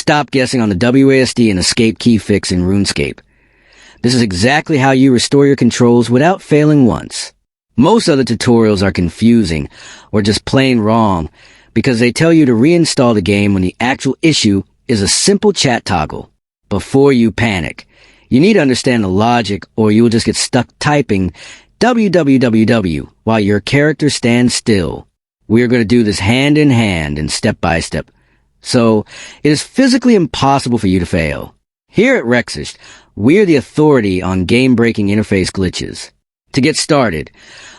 stop guessing on the WASD and Escape key fix in RuneScape. This is exactly how you restore your controls without failing once. Most other tutorials are confusing or just plain wrong because they tell you to reinstall the game when the actual issue is a simple chat toggle. Before you panic, you need to understand the logic or you will just get stuck typing www while your character stands still. We are going to do this hand in hand and step by step. So, it is physically impossible for you to fail. Here at Rexist, we're the authority on game-breaking interface glitches. To get started,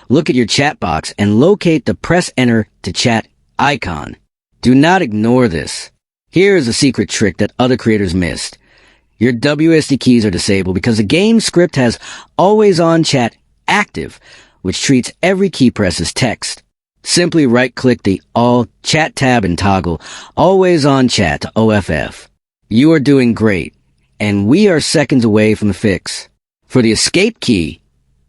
look at your chat box and locate the press enter to chat icon. Do not ignore this. Here is a secret trick that other creators missed. Your WASD keys are disabled because the game script has always on chat active, which treats every key press as text. Simply right-click the All Chat tab and toggle Always On Chat to OFF. You are doing great, and we are seconds away from the fix. For the Escape key,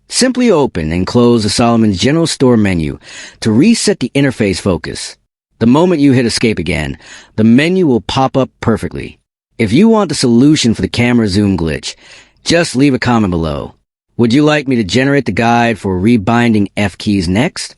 simply open and close the Solomon's General Store menu to reset the interface focus. The moment you hit Escape again, the menu will pop up perfectly. If you want the solution for the camera zoom glitch, just leave a comment below. Would you like me to generate the guide for rebinding F keys next?